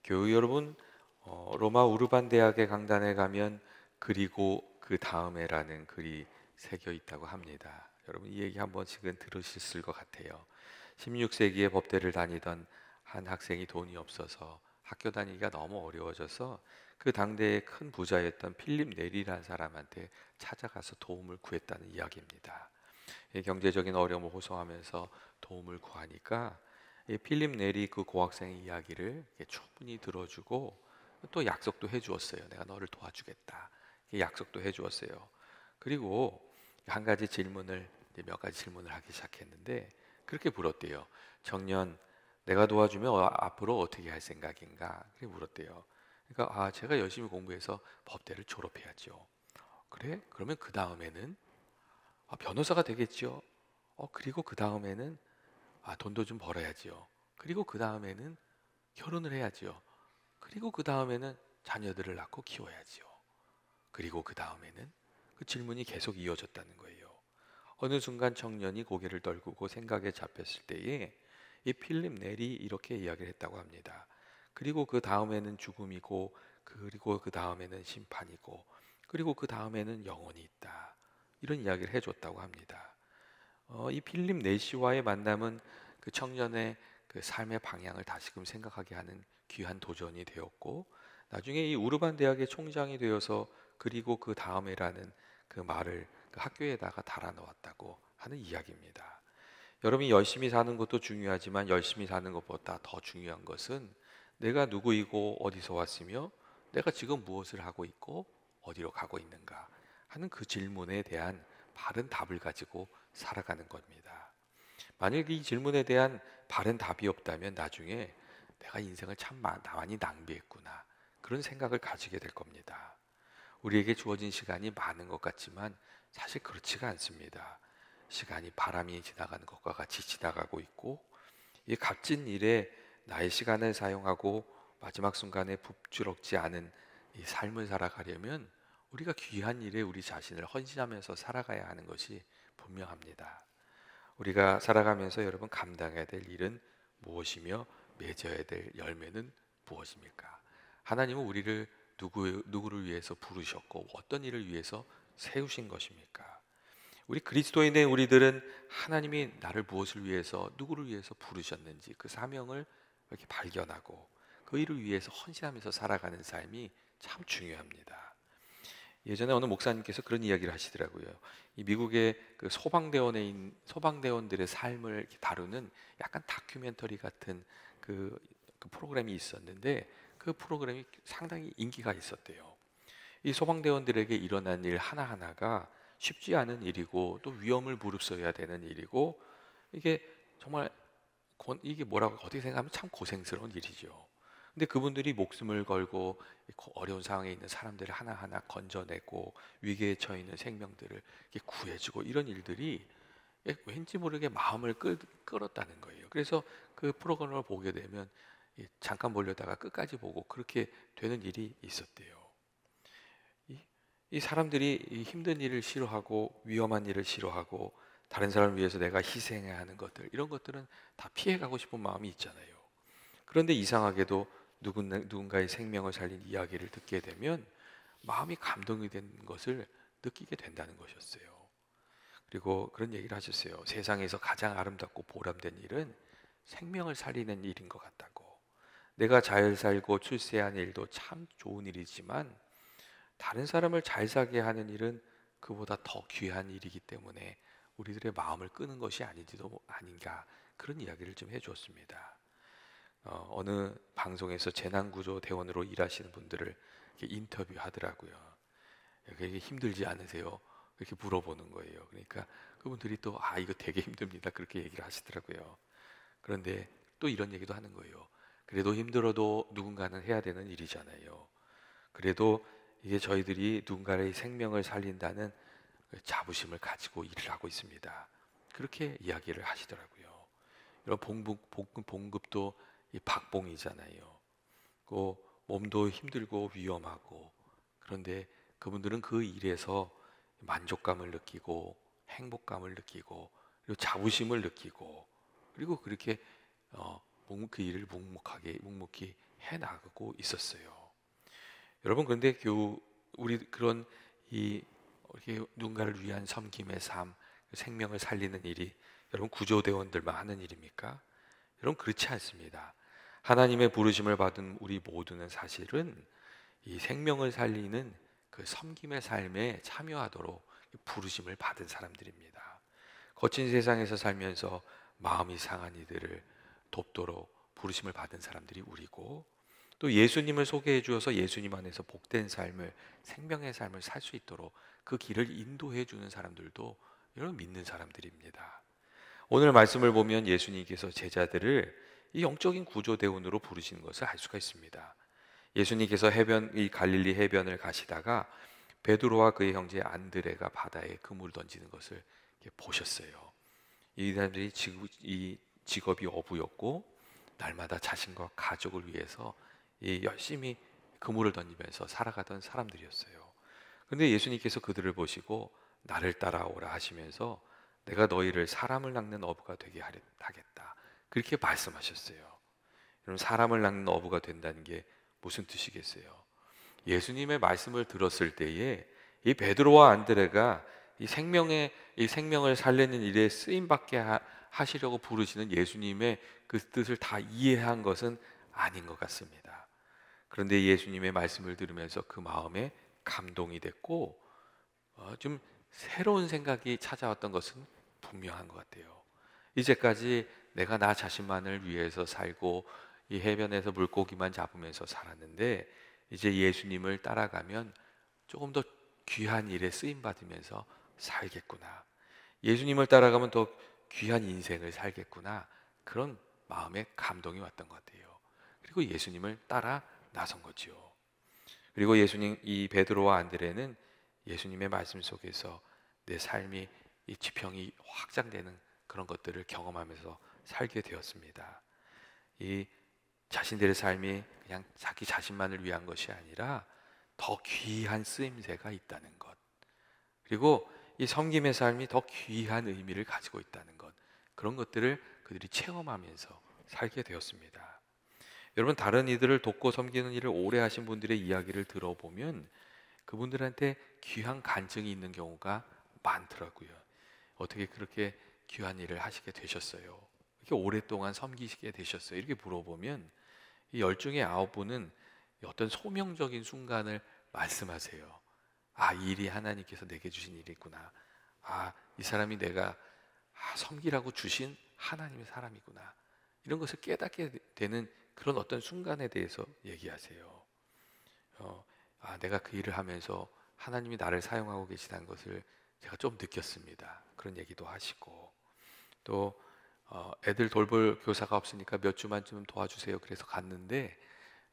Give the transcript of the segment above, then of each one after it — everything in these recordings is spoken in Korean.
교우 여러분, 로마 우르반 대학의 강단에 가면 그리고 그 다음에라는 글이 새겨 있다고 합니다. 여러분 이 얘기 한 번씩은 들으셨을 것 같아요. 16세기에 법대를 다니던 한 학생이 돈이 없어서 학교 다니기가 너무 어려워져서 그 당대의 큰 부자였던 필립 네리라는 사람한테 찾아가서 도움을 구했다는 이야기입니다. 이 경제적인 어려움을 호소하면서 도움을 구하니까 이 필립 네리 그 고학생의 이야기를 이렇게 충분히 들어주고 또 약속도 해주었어요. 내가 너를 도와주겠다. 이렇게 약속도 해주었어요. 그리고 한 가지 질문을 이제 몇 가지 질문을 하기 시작했는데 그렇게 물었대요. 청년, 내가 도와주면 앞으로 어떻게 할 생각인가? 그렇게 물었대요. 그러니까 제가 열심히 공부해서 법대를 졸업해야죠. 그래? 그러면 그 다음에는 변호사가 되겠죠. 그리고 그 다음에는 돈도 좀 벌어야지요. 그리고 그 다음에는 결혼을 해야지요. 그리고 그 다음에는 자녀들을 낳고 키워야지요. 그리고 그 다음에는 그 질문이 계속 이어졌다는 거예요. 어느 순간 청년이 고개를 떨구고 생각에 잡혔을 때에 이 필립 넬이 이렇게 이야기를 했다고 합니다. 그리고 그 다음에는 죽음이고, 그리고 그 다음에는 심판이고, 그리고 그 다음에는 영혼이 있다. 이런 이야기를 해줬다고 합니다. 이 필립 내시와의 만남은 그 청년의 그 삶의 방향을 다시금 생각하게 하는 귀한 도전이 되었고, 나중에 이 우르반 대학의 총장이 되어서 그리고 그 다음에라는 그 말을 그 학교에다가 달아 놓았다고 하는 이야기입니다. 여러분이 열심히 사는 것도 중요하지만 열심히 사는 것보다 더 중요한 것은 내가 누구이고 어디서 왔으며 내가 지금 무엇을 하고 있고 어디로 가고 있는가 하는 그 질문에 대한 바른 답을 가지고 살아가는 겁니다. 만약 이 질문에 대한 바른 답이 없다면 나중에 내가 인생을 참 많이 낭비했구나 그런 생각을 가지게 될 겁니다. 우리에게 주어진 시간이 많은 것 같지만 사실 그렇지가 않습니다. 시간이 바람이 지나가는 것과 같이 지나가고 있고 이 값진 일에 나의 시간을 사용하고 마지막 순간에 부끄럽지 않은 이 삶을 살아가려면 우리가 귀한 일에 우리 자신을 헌신하면서 살아가야 하는 것이 분명합니다. 우리가 살아가면서 여러분 감당해야 될 일은 무엇이며 맺어야 될 열매는 무엇입니까? 하나님은 우리를 누구를 위해서 부르셨고 어떤 일을 위해서 세우신 것입니까? 우리 그리스도인의 우리들은 하나님이 나를 무엇을 위해서 누구를 위해서 부르셨는지 그 사명을 이렇게 발견하고 그 일을 위해서 헌신하면서 살아가는 삶이 참 중요합니다. 예전에 어느 목사님께서 그런 이야기를 하시더라고요. 이 미국의 그 소방대원들의 삶을 이렇게 다루는 약간 다큐멘터리 같은 그 프로그램이 있었는데 그 프로그램이 상당히 인기가 있었대요. 이 소방대원들에게 일어난 일 하나하나가 쉽지 않은 일이고 또 위험을 무릅써야 되는 일이고 이게 정말 이게 뭐라고 어떻게 생각하면 참 고생스러운 일이죠. 근데 그분들이 목숨을 걸고 어려운 상황에 있는 사람들을 하나하나 건져내고 위기에 처해 있는 생명들을 이렇게 구해주고 이런 일들이 왠지 모르게 마음을 끌었다는 거예요. 그래서 그 프로그램을 보게 되면 잠깐 보려다가 끝까지 보고 그렇게 되는 일이 있었대요. 이, 이 사람들이 이 힘든 일을 싫어하고 위험한 일을 싫어하고 다른 사람을 위해서 내가 희생해야 하는 것들 이런 것들은 다 피해가고 싶은 마음이 있잖아요. 그런데 이상하게도 누군가의 생명을 살린 이야기를 듣게 되면 마음이 감동이 된 것을 느끼게 된다는 것이었어요. 그리고 그런 얘기를 하셨어요. 세상에서 가장 아름답고 보람된 일은 생명을 살리는 일인 것 같다고. 내가 잘 살고 출세한 일도 참 좋은 일이지만 다른 사람을 잘 살게 하는 일은 그보다 더 귀한 일이기 때문에 우리들의 마음을 끄는 것이 아닌지도 아닌가 그런 이야기를 좀 해주었습니다. 어느 방송에서 재난구조 대원으로 일하시는 분들을 이렇게 인터뷰하더라고요. 그게 힘들지 않으세요? 이렇게 물어보는 거예요. 그러니까 그분들이 또 이거 되게 힘듭니다. 그렇게 얘기를 하시더라고요. 그런데 또 이런 얘기도 하는 거예요. 그래도 힘들어도 누군가는 해야 되는 일이잖아요. 그래도 이게 저희들이 누군가의 생명을 살린다는 그 자부심을 가지고 일을 하고 있습니다. 그렇게 이야기를 하시더라고요. 이런 봉급도 이 박봉이잖아요. 그 몸도 힘들고 위험하고 그런데 그분들은 그 일에서 만족감을 느끼고 행복감을 느끼고 그리고 자부심을 느끼고 그리고 그렇게 그 일을 묵묵히 해 나가고 있었어요. 여러분, 그런데 우리 그런 이렇게 누군가를 위한 섬김의 삶, 생명을 살리는 일이 여러분 구조대원들만 하는 일입니까? 여러분, 그렇지 않습니다. 하나님의 부르심을 받은 우리 모두는 사실은 이 생명을 살리는 그 섬김의 삶에 참여하도록 부르심을 받은 사람들입니다. 거친 세상에서 살면서 마음이 상한 이들을 돕도록 부르심을 받은 사람들이 우리고, 또 예수님을 소개해 주어서 예수님 안에서 복된 삶을, 생명의 삶을 살 수 있도록 그 길을 인도해 주는 사람들도 여러분 믿는 사람들입니다. 오늘 말씀을 보면 예수님께서 제자들을 이 영적인 구조대원으로 부르시는 것을 알 수가 있습니다. 예수님께서 이 갈릴리 해변을 가시다가 베드로와 그의 형제 안드레가 바다에 그물을 던지는 것을 보셨어요. 이 사람들이 이 직업이 어부였고 날마다 자신과 가족을 위해서 열심히 그물을 던지면서 살아가던 사람들이었어요. 그런데 예수님께서 그들을 보시고 나를 따라오라 하시면서 내가 너희를 사람을 낚는 어부가 되게 하겠다, 그렇게 말씀하셨어요. 여러분, 사람을 낚는 어부가 된다는 게 무슨 뜻이겠어요? 예수님의 말씀을 들었을 때에 이 베드로와 안드레가 이 생명을 살리는 일에 쓰임 받게 하시려고 부르시는 예수님의 그 뜻을 다 이해한 것은 아닌 것 같습니다. 그런데 예수님의 말씀을 들으면서 그 마음에 감동이 됐고 좀 새로운 생각이 찾아왔던 것은 분명한 것 같아요. 이제까지 내가 나 자신만을 위해서 살고 이 해변에서 물고기만 잡으면서 살았는데 이제 예수님을 따라가면 조금 더 귀한 일에 쓰임 받으면서 살겠구나, 예수님을 따라가면 더 귀한 인생을 살겠구나, 그런 마음에 감동이 왔던 것 같아요. 그리고 예수님을 따라 나선 거지요. 그리고 이 베드로와 안드레는 예수님의 말씀 속에서 내 삶이 이 지평이 확장되는 그런 것들을 경험하면서 살게 되었습니다. 이 자신들의 삶이 그냥 자기 자신만을 위한 것이 아니라 더 귀한 쓰임새가 있다는 것, 그리고 이 섬김의 삶이 더 귀한 의미를 가지고 있다는 것, 그런 것들을 그들이 체험하면서 살게 되었습니다. 여러분, 다른 이들을 돕고 섬기는 일을 오래 하신 분들의 이야기를 들어보면 그분들한테 귀한 간증이 있는 경우가 많더라고요. 어떻게 그렇게 귀한 일을 하시게 되셨어요? 이렇게 오랫동안 섬기시게 되셨어요? 이렇게 물어보면 이 열 중에 9분은 어떤 소명적인 순간을 말씀하세요. 아, 이 일이 하나님께서 내게 주신 일이구나. 아, 이 사람이 내가 섬기라고 주신 하나님의 사람이구나. 이런 것을 깨닫게 되는 그런 어떤 순간에 대해서 얘기하세요. 내가 그 일을 하면서 하나님이 나를 사용하고 계시다는 것을 제가 좀 느꼈습니다. 그런 얘기도 하시고, 또 애들 돌볼 교사가 없으니까 몇 주만 좀 도와주세요. 그래서 갔는데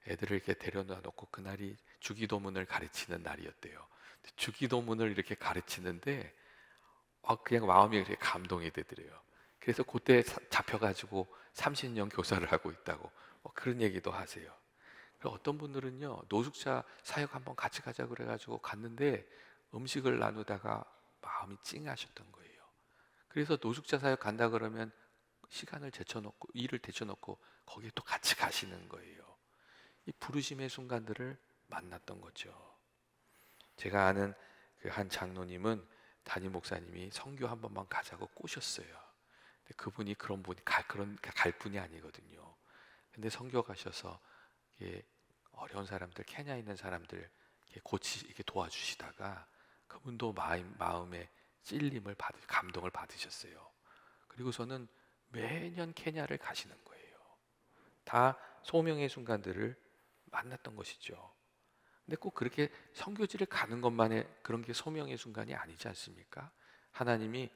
애들을 이렇게 데려다 놓고 그날이 주기도문을 가르치는 날이었대요. 주기도문을 이렇게 가르치는데 그냥 마음이 이렇게 감동이 되더래요. 그래서 그때 잡혀가지고 30년 교사를 하고 있다고 그런 얘기도 하세요. 어떤 분들은요, 노숙자 사역 한번 같이 가자 그래가지고 갔는데 음식을 나누다가 마음이 찡하셨던 거예요. 그래서 노숙자 사역 간다 그러면 시간을 제쳐놓고 일을 제쳐놓고 거기에 또 같이 가시는 거예요. 이 부르심의 순간들을 만났던 거죠. 제가 아는 그 한 장로님은 담임 목사님이 선교 한 번만 가자고 꼬셨어요. 근데 그분이 그런 분이 갈 분이 아니거든요. 근데 선교 가셔서 어려운 사람들, 케냐에 있는 사람들 이렇게 도와주시다가 그분도 마음에 감동을 받으셨어요. 그리고서는 매년 케냐를 가시는 거예요. 다 소명의 순간들을 만났던 것이죠. 근데 꼭 그렇게 선교지를 가는 것만의 그런 게 소명의 순간이 아니지 않습니까? 하나님이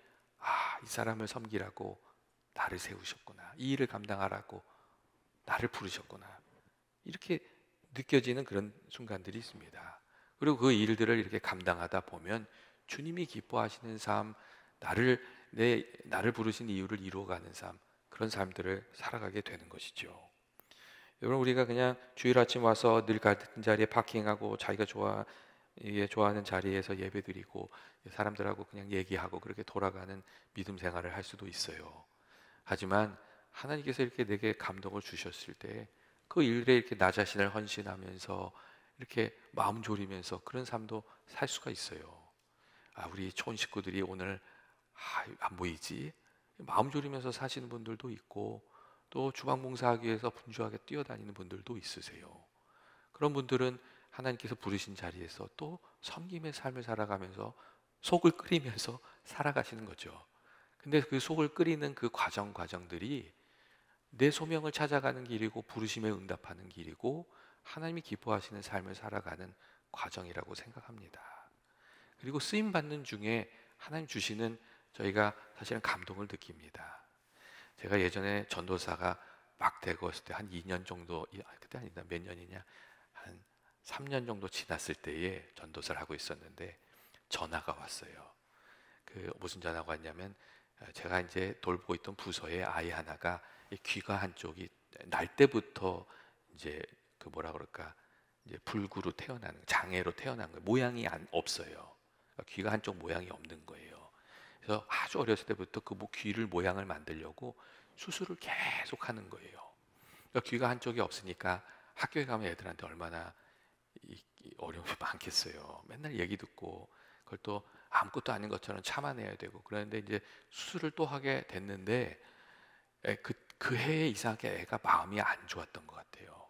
이 사람을 섬기라고 나를 세우셨구나, 이 일을 감당하라고 나를 부르셨구나, 이렇게 느껴지는 그런 순간들이 있습니다. 그리고 그 일들을 이렇게 감당하다 보면 주님이 기뻐하시는 삶, 나를 부르신 이유를 이루어가는 삶, 그런 삶들을 살아가게 되는 것이죠. 여러분, 우리가 그냥 주일 아침 와서 늘 같은 자리에 파킹하고 자기가 좋아하는 자리에서 예배드리고 사람들하고 그냥 얘기하고 그렇게 돌아가는 믿음 생활을 할 수도 있어요. 하지만 하나님께서 이렇게 내게 감동을 주셨을 때 그 일에 이렇게 나 자신을 헌신하면서 이렇게 마음 졸이면서 그런 삶도 살 수가 있어요. 우리 촌 식구들이 오늘 안 보이지? 마음 졸이면서 사시는 분들도 있고, 또 주방 봉사하기 위해서 분주하게 뛰어다니는 분들도 있으세요. 그런 분들은 하나님께서 부르신 자리에서 또 섬김의 삶을 살아가면서 속을 끓이면서 살아가시는 거죠. 근데 그 속을 끓이는 그 과정들이 내 소명을 찾아가는 길이고 부르심에 응답하는 길이고 하나님이 기뻐하시는 삶을 살아가는 과정이라고 생각합니다. 그리고 쓰임 받는 중에 하나님 주시는 저희가 사실은 감동을 느낍니다. 제가 예전에 전도사가 막 되고 있을 때 한 2년 정도, 그때 아니다, 몇 년이냐, 한 3년 정도 지났을 때에 전도사를 하고 있었는데 전화가 왔어요. 그 무슨 전화가 왔냐면, 제가 이제 돌보고 있던 부서에 아이 하나가 이 귀가 한쪽이 날 때부터 이제 그 뭐라 그럴까, 이제 불구로 태어나는, 장애로 태어난 거예요. 모양이 없어요. 그러니까 귀가 한쪽 모양이 없는 거예요. 그래서 아주 어렸을 때부터 그 귀를 모양을 만들려고 수술을 계속 하는 거예요. 그러니까 귀가 한쪽이 없으니까 학교에 가면 애들한테 얼마나 이 어려움이 많겠어요. 맨날 얘기 듣고 그걸 또 아무것도 아닌 것처럼 참아내야 되고. 그런데 이제 수술을 또 하게 됐는데 그 해에 이상하게 애가 마음이 안 좋았던 것 같아요.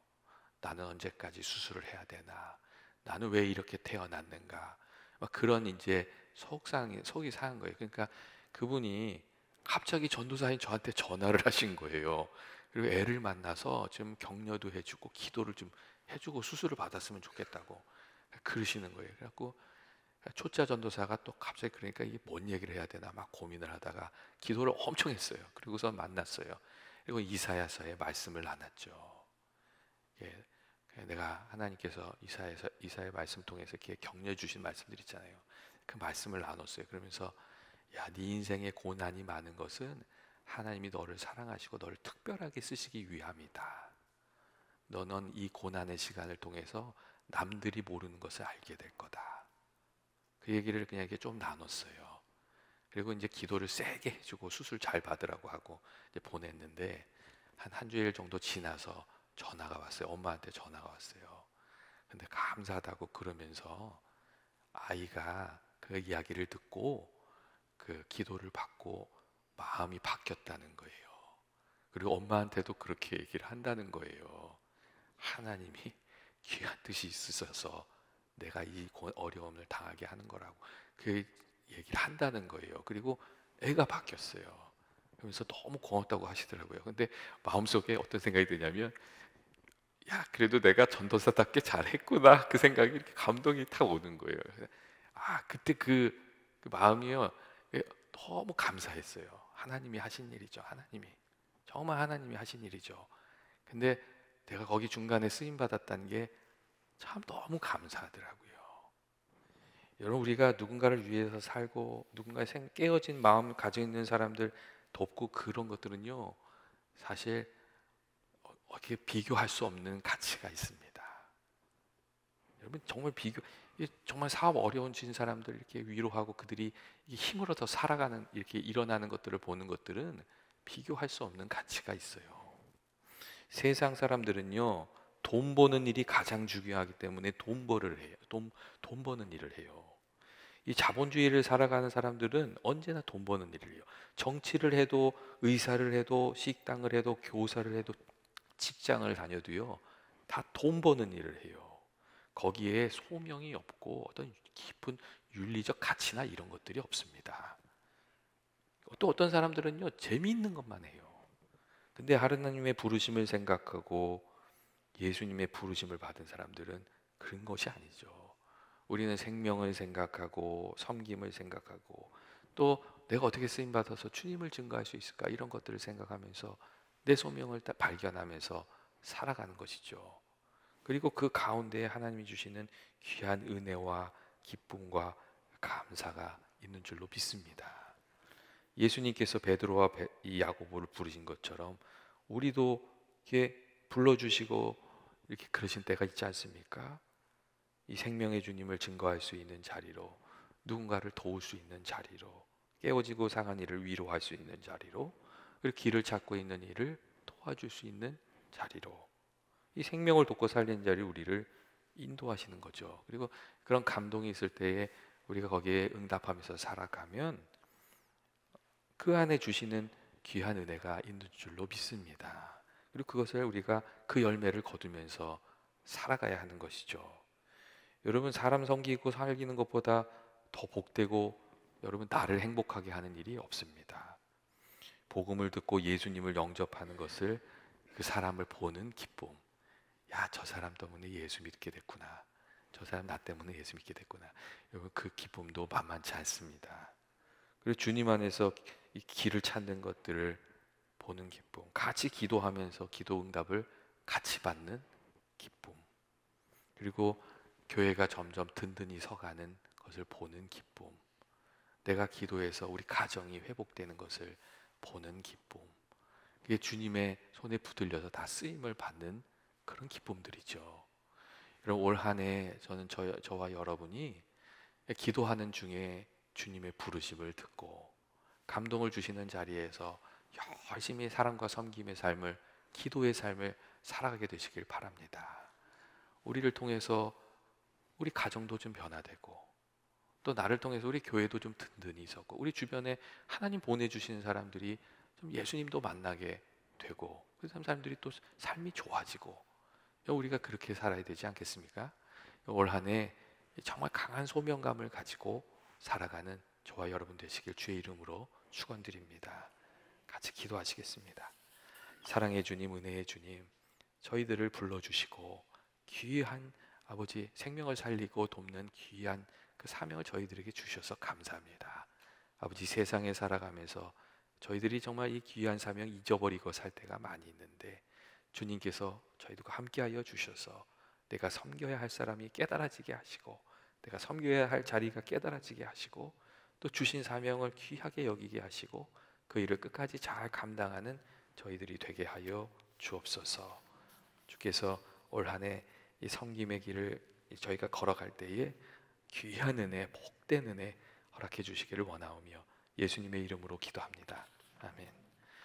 나는 언제까지 수술을 해야 되나? 나는 왜 이렇게 태어났는가? 막 그런 이제 속이 상한 거예요. 그러니까 그분이 갑자기 전도사인 저한테 전화를 하신 거예요. 그리고 애를 만나서 좀 격려도 해주고 기도를 좀 해주고 수술을 받았으면 좋겠다고 그러시는 거예요. 그래갖고 초짜 전도사가 또 갑자기 그러니까 이게 뭔 얘기를 해야 되나 막 고민을 하다가 기도를 엄청 했어요. 그리고서 만났어요. 그리고 이사야서의 말씀을 나눴죠. 예, 내가 하나님께서 이사의 말씀 통해서 이렇게 격려해 주신 말씀들 있잖아요. 그 말씀을 나눴어요. 그러면서 야, 네 인생에 고난이 많은 것은 하나님이 너를 사랑하시고 너를 특별하게 쓰시기 위함이다. 너는 이 고난의 시간을 통해서 남들이 모르는 것을 알게 될 거다. 그 얘기를 그냥 이렇게 좀 나눴어요. 그리고 이제 기도를 세게 해주고 수술 잘 받으라고 하고 이제 보냈는데 한 주일 정도 지나서 전화가 왔어요. 엄마한테 전화가 왔어요. 근데 감사하다고 그러면서 아이가 그 이야기를 듣고 그 기도를 받고 마음이 바뀌었다는 거예요. 그리고 엄마한테도 그렇게 얘기를 한다는 거예요. 하나님이 귀한 뜻이 있으셔서 내가 이 어려움을 당하게 하는 거라고 그 얘기를 한다는 거예요. 그리고 애가 바뀌었어요. 그러면서 너무 고맙다고 하시더라고요. 근데 마음속에 어떤 생각이 드냐면, 야, 그래도 내가 전도사답게 잘했구나, 그 생각이 이렇게 감동이 탁 오는 거예요. 그때 그 마음이요, 너무 감사했어요. 하나님이 하신 일이죠. 정말 하나님이 하신 일이죠. 근데 내가 거기 중간에 쓰임 받았다는 게 참 너무 감사하더라고요. 여러분, 우리가 누군가를 위해서 살고 누군가의 깨어진 마음을 가지고 있는 사람들 돕고 그런 것들은요, 사실 어떻게 비교할 수 없는 가치가 있습니다. 여러분, 정말 사업 어려워진 사람들 이렇게 위로하고 그들이 힘을 얻어 살아가는, 이렇게 일어나는 것들을 보는 것들은 비교할 수 없는 가치가 있어요. 세상 사람들은요, 돈 버는 일이 가장 중요하기 때문에 돈 버는 일을 해요. 이 자본주의를 살아가는 사람들은 언제나 돈 버는 일을 해요. 정치를 해도, 의사를 해도, 식당을 해도, 교사를 해도, 직장을 다녀도요, 다 돈 버는 일을 해요. 거기에 소명이 없고 어떤 깊은 윤리적 가치나 이런 것들이 없습니다. 또 어떤 사람들은요, 재미있는 것만 해요. 근데 하느님의 부르심을 생각하고 예수님의 부르심을 받은 사람들은 그런 것이 아니죠. 우리는 생명을 생각하고 섬김을 생각하고 또 내가 어떻게 쓰임 받아서 주님을 증거할 수 있을까, 이런 것들을 생각하면서 내 소명을 발견하면서 살아가는 것이죠. 그리고 그 가운데에 하나님이 주시는 귀한 은혜와 기쁨과 감사가 있는 줄로 믿습니다. 예수님께서 베드로와 이 야고보를 부르신 것처럼 우리도 이렇게 불러주시고 이렇게 그러신 때가 있지 않습니까? 이 생명의 주님을 증거할 수 있는 자리로, 누군가를 도울 수 있는 자리로, 깨어지고 상한 이를 위로할 수 있는 자리로, 그리고 길을 찾고 있는 이를 도와줄 수 있는 자리로, 이 생명을 돕고 살리는 자리 우리를 인도하시는 거죠. 그리고 그런 감동이 있을 때에 우리가 거기에 응답하면서 살아가면 그 안에 주시는 귀한 은혜가 있는 줄로 믿습니다. 그리고 그것을 우리가 그 열매를 거두면서 살아가야 하는 것이죠. 여러분, 사람 섬기고 살기는 것보다 더 복되고 여러분 나를 행복하게 하는 일이 없습니다. 복음을 듣고 예수님을 영접하는 것을, 그 사람을 보는 기쁨. 야, 저 사람 때문에 예수 믿게 됐구나. 저 사람 나 때문에 예수 믿게 됐구나. 여러분, 그 기쁨도 만만치 않습니다. 그리고 주님 안에서 이 길을 찾는 것들을 보는 기쁨, 같이 기도하면서 기도 응답을 같이 받는 기쁨, 그리고 교회가 점점 든든히 서가는 것을 보는 기쁨, 내가 기도해서 우리 가정이 회복되는 것을 보는 기쁨, 그게 주님의 손에 붙들려서 다 쓰임을 받는 그런 기쁨들이죠. 여러분, 올 한 해 저는 저와 여러분이 기도하는 중에 주님의 부르심을 듣고 감동을 주시는 자리에서 열심히 사랑과 섬김의 삶을, 기도의 삶을 살아가게 되시길 바랍니다. 우리를 통해서 우리 가정도 좀 변화되고, 또 나를 통해서 우리 교회도 좀 든든히 서고, 우리 주변에 하나님 보내주시는 사람들이 좀 예수님도 만나게 되고, 그 사람들이 또 삶이 좋아지고, 우리가 그렇게 살아야 되지 않겠습니까? 올 한 해 정말 강한 소명감을 가지고 살아가는 저와 여러분 되시길 주의 이름으로 축원드립니다. 같이 기도하시겠습니다. 사랑의 주님, 은혜의 주님, 저희들을 불러주시고 귀한 아버지, 생명을 살리고 돕는 귀한 그 사명을 저희들에게 주셔서 감사합니다. 아버지, 세상에 살아가면서 저희들이 정말 이 귀한 사명 잊어버리고 살 때가 많이 있는데, 주님께서 저희들과 함께하여 주셔서 내가 섬겨야 할 사람이 깨달아지게 하시고, 내가 섬겨야 할 자리가 깨달아지게 하시고, 또 주신 사명을 귀하게 여기게 하시고, 그 일을 끝까지 잘 감당하는 저희들이 되게 하여 주옵소서. 주께서 올 한 해 이 섬김의 길을 저희가 걸어갈 때에 귀한 은혜, 복된 은혜 허락해 주시기를 원하오며 예수님의 이름으로 기도합니다. 아멘.